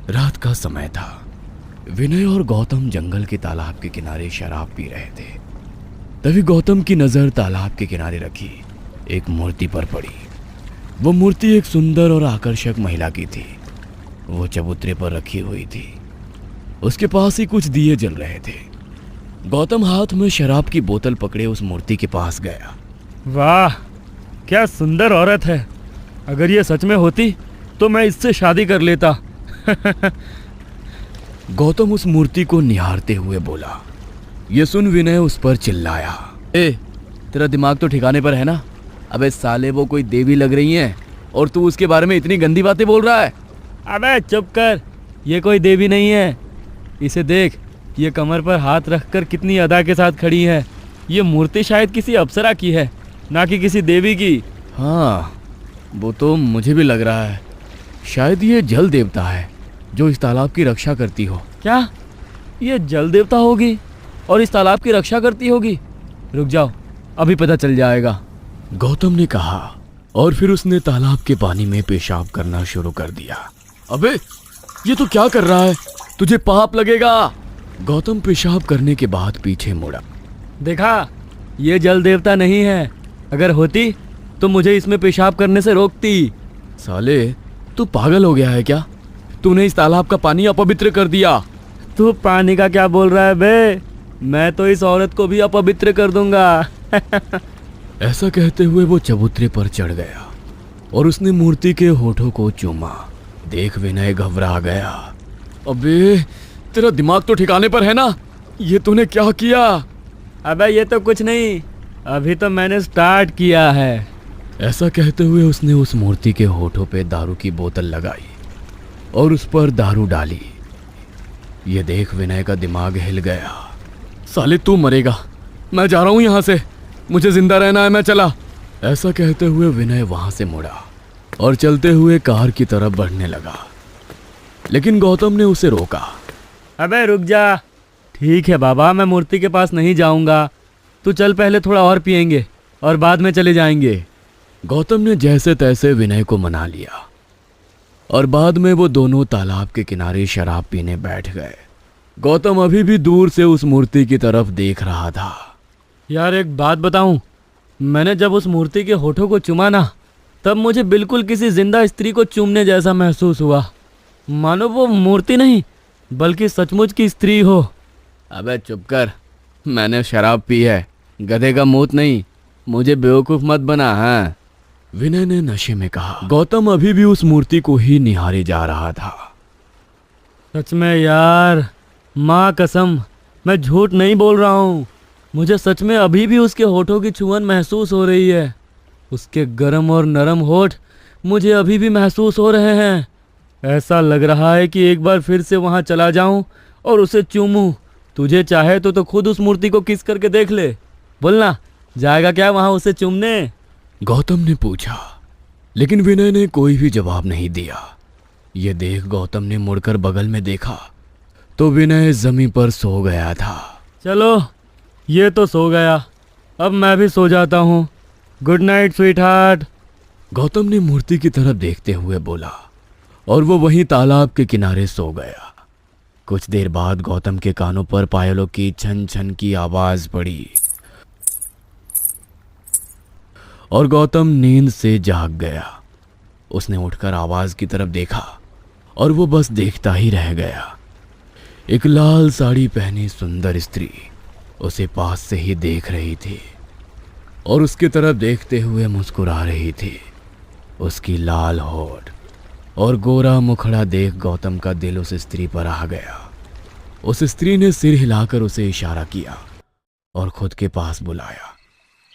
रात का समय था। विनय और गौतम जंगल के तालाब के किनारे शराब पी रहे थे। तभी गौतम की नजर तालाब के किनारे रखी एक मूर्ति पर पड़ी। वो मूर्ति एक सुंदर और आकर्षक महिला की थी। वो चबूतरे पर रखी हुई थी। उसके पास ही कुछ दिए जल रहे थे। गौतम हाथ में शराब की बोतल पकड़े उस मूर्ति के पास गया। वाह, क्या सुंदर औरत है। अगर ये सच में होती तो मैं इससे शादी कर लेता। गौतम उस मूर्ति को निहारते हुए बोला। ये सुन विनय उस पर चिल्लाया, ए, तेरा दिमाग तो ठिकाने पर है ना? अबे साले, वो कोई देवी लग रही है और तू उसके बारे में इतनी गंदी बातें बोल रहा है। अबे चुप कर, ये कोई देवी नहीं है। इसे देख, ये कमर पर हाथ रखकर कितनी अदा के साथ खड़ी है। ये मूर्ति शायद किसी अप्सरा की है, ना कि किसी देवी की। हाँ, वो तो मुझे भी लग रहा है। शायद ये जल देवता है जो इस तालाब की रक्षा करती हो। क्या ये जल देवता होगी और इस तालाब की रक्षा करती होगी? रुक जाओ, अभी पता चल जाएगा, गौतम ने कहा। और फिर उसने तालाब के पानी में पेशाब करना शुरू कर दिया। अबे ये तो क्या कर रहा है? तुझे पाप लगेगा। गौतम पेशाब करने के बाद पीछे मुड़ा। देखा, ये जल देवता नहीं है। अगर होती तो मुझे इसमें पेशाब करने से रोकती। साले, तू पागल हो गया है क्या? तूने इस तालाब का पानी अपवित्र कर दिया। तू पानी का क्या बोल रहा है बे? मैं तो इस औरत को भी अपवित्र कर दूंगा। ऐसा कहते हुए वो चबूतरे पर चढ़ गया और उसने मूर्ति के होठों को चूमा। देख विनय घबरा गया। अबे, तेरा दिमाग तो ठिकाने पर है ना? ये तूने क्या किया? अबे ये तो कुछ नहीं, अभी तो मैंने स्टार्ट किया है। ऐसा कहते हुए उसने उस मूर्ति के होठों पे दारू की बोतल लगाई और उस पर दारू डाली। ये देख विनय का दिमाग हिल गया। साले, तू मरेगा। मैं जा रहा हूं यहां से, मुझे जिंदा रहना है, मैं चला। ऐसा कहते हुए विनय वहां से मुड़ा और चलते हुए कार की तरफ बढ़ने लगा। लेकिन गौतम ने उसे रोका। अबे रुक जा। ठीक है बाबा, मैं मूर्ति के पास नहीं जाऊंगा। तू चल, पहले थोड़ा और पिएंगे और बाद में चले जाएंगे। गौतम ने जैसे तैसे विनय को मना लिया और बाद में वो दोनों तालाब के किनारे शराब पीने बैठ गए। गौतम अभी भी दूर से उस मूर्ति की तरफ देख रहा था। यार एक बात बताऊं, मैंने जब उस मूर्ति के होठों को चूमा ना, तब मुझे बिल्कुल किसी जिंदा स्त्री को चूमने जैसा महसूस हुआ। मानो वो मूर्ति नहीं बल्कि सचमुच की स्त्री हो। अबे चुप कर, मैंने शराब पी है, गधे का मूत नहीं। मुझे बेवकूफ मत बना। हाँ, विनय ने नशे में कहा। गौतम अभी भी उस मूर्ति को ही निहारे जा रहा था। सच में यार, माँ कसम, मैं झूठ नहीं बोल रहा हूँ। मुझे सच में अभी भी उसके होठों की छुअन महसूस हो रही है। उसके गर्म और नरम होठ मुझे अभी भी महसूस हो रहे हैं। ऐसा लग रहा है कि एक बार फिर से वहाँ चला जाऊं और उसे चूमूं। तुझे चाहे तो खुद उस मूर्ति को किस करके देख ले। बोलना, जाएगा क्या वहाँ उसे चूमने? गौतम ने पूछा, लेकिन विनय ने कोई भी जवाब नहीं दिया। ये देख गौतम ने मुड़कर बगल में देखा तो विनय जमीन पर सो गया था। चलो, ये तो सो गया, अब मैं भी सो जाता हूँ। Good night sweetheart. गौतम ने मूर्ति की तरफ देखते हुए बोला और वो वहीं तालाब के किनारे सो गया। कुछ देर बाद गौतम के कानों पर पायलों की छन छन की आवाज पड़ी और गौतम नींद से जाग गया। उसने उठकर आवाज की तरफ देखा और वो बस देखता ही रह गया। एक लाल साड़ी पहनी सुंदर स्त्री उसे पास से ही देख रही थी और उसकी तरफ देखते हुए मुस्कुरा रही थी। उसकी लाल होठ और गोरा मुखड़ा देख गौतम का दिल उस स्त्री पर आ गया। उस स्त्री ने सिर हिलाकर उसे इशारा किया और खुद के पास बुलाया।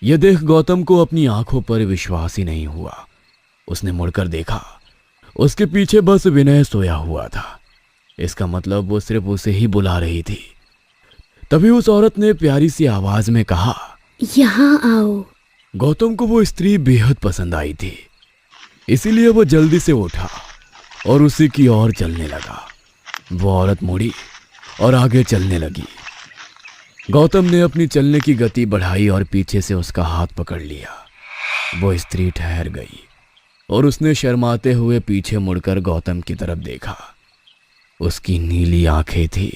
यह देख गौतम को अपनी आंखों पर विश्वास ही नहीं हुआ। उसने मुड़कर देखा, उसके पीछे बस विनय सोया हुआ था। इसका मतलब वो सिर्फ उसे ही बुला रही थी। तभी उस औरत ने प्यारी सी आवाज में कहा, यहाँ आओ। गौतम को वो स्त्री बेहद पसंद आई थी, इसीलिए वो जल्दी से उठा और उसी की ओर चलने लगा। वो औरत मुड़ी और आगे चलने लगी। गौतम ने अपनी चलने की गति बढ़ाई और पीछे से उसका हाथ पकड़ लिया। वो स्त्री ठहर गई और उसने शर्माते हुए पीछे मुड़कर गौतम की तरफ देखा। उसकी नीली आंखें थी।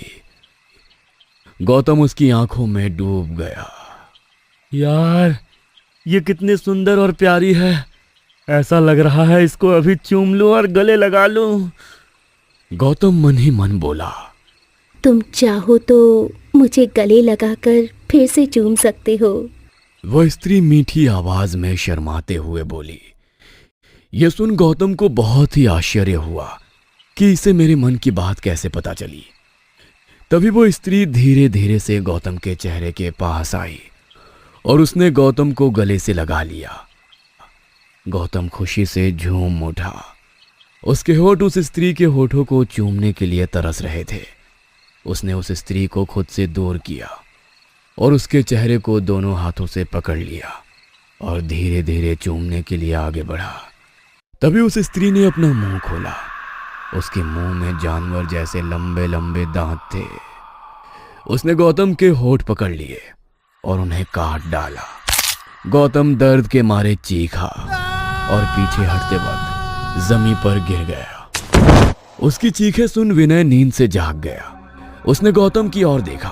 गौतम उसकी आंखों में डूब गया। यार, ये कितनी सुंदर और प्यारी है। ऐसा लग रहा है इसको अभी चूम लूं और गले लगा लूं। गौतम मन ही मन बोला। तुम चाहो तो मुझे गले लगाकर फिर से चूम सकते हो। वह स्त्री मीठी आवाज में शर्माते हुए बोली। यह सुन गौतम को बहुत ही आश्चर्य हुआ कि इसे मेरे मन की बात कैसे पता चली। तभी वो स्त्री धीरे धीरे से गौतम के चेहरे के पास आई और उसने गौतम को गले से लगा लिया। गौतम खुशी से झूम उठा। उसके होठ उस स्त्री के होठों को चूमने के लिए तरस रहे थे। उसने उस स्त्री को खुद से दूर किया और उसके चेहरे को दोनों हाथों से पकड़ लिया और धीरे धीरे चूमने के लिए आगे बढ़ा। तभी उस स्त्री ने अपना मुंह खोला। उसके मुंह में जानवर जैसे लंबे लंबे दांत थे। उसने गौतम के होठ पकड़ लिए और उन्हें काट डाला। गौतम दर्द के मारे चीखा और पीछे हटते वक्त जमीन पर गिर गया। उसकी चीखें सुन विनय नींद से जाग गया। उसने गौतम की ओर देखा।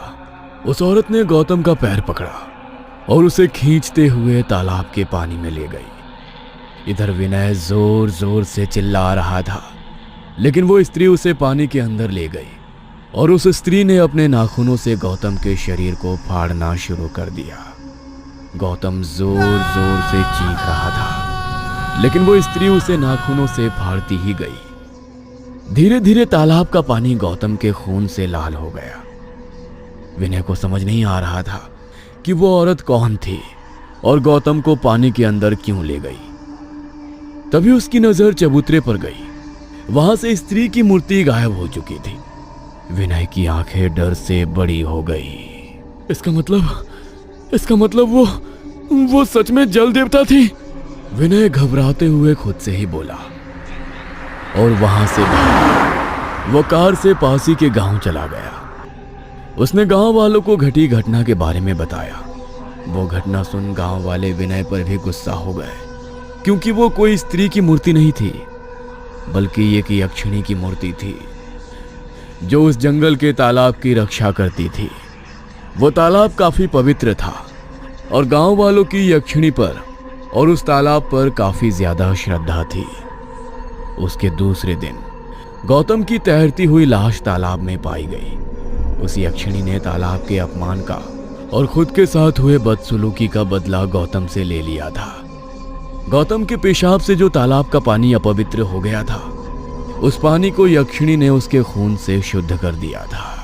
उस औरत ने गौतम का पैर पकड़ा और उसे खींचते हुए तालाब के पानी में ले गई। इधर विनय जोर जोर से चिल्ला रहा था, लेकिन वो स्त्री उसे पानी के अंदर ले गई और उस स्त्री ने अपने नाखूनों से गौतम के शरीर को फाड़ना शुरू कर दिया। गौतम जोर जोर से चीख रहा था, लेकिन वो स्त्री उसे नाखूनों से फाड़ती ही गई। धीरे धीरे तालाब का पानी गौतम के खून से लाल हो गया। विनय को समझ नहीं आ रहा था कि वो औरत कौन थी और गौतम को पानी के अंदर क्यों ले गई। तभी उसकी नजर चबूतरे पर गई। वहां से स्त्री की मूर्ति गायब हो चुकी थी। विनय की आंखें डर से बड़ी हो गई। इसका मतलब वो सच में जल देवता थी। विनय घबराते हुए खुद से ही बोला और वहां से वो कार से पास ही के गांव चला गया। उसने गांव वालों को घटी घटना के बारे में बताया। वो घटना सुन गांव वाले विनय पर भी गुस्सा हो गए, क्योंकि वो कोई स्त्री की मूर्ति नहीं थी, बल्कि एक यक्षिणी की मूर्ति थी जो उस जंगल के तालाब की रक्षा करती थी। वो तालाब काफी पवित्र था और गांव वालों की यक्षिणी पर और उस तालाब पर काफी ज्यादा श्रद्धा थी। उसके दूसरे दिन गौतम की तैरती हुई लाश तालाब में पाई गई। उस यक्षिणी ने तालाब के अपमान का और खुद के साथ हुए बदसलूकी का बदला गौतम से ले लिया था। गौतम के पेशाब से जो तालाब का पानी अपवित्र हो गया था, उस पानी को यक्षिणी ने उसके खून से शुद्ध कर दिया था।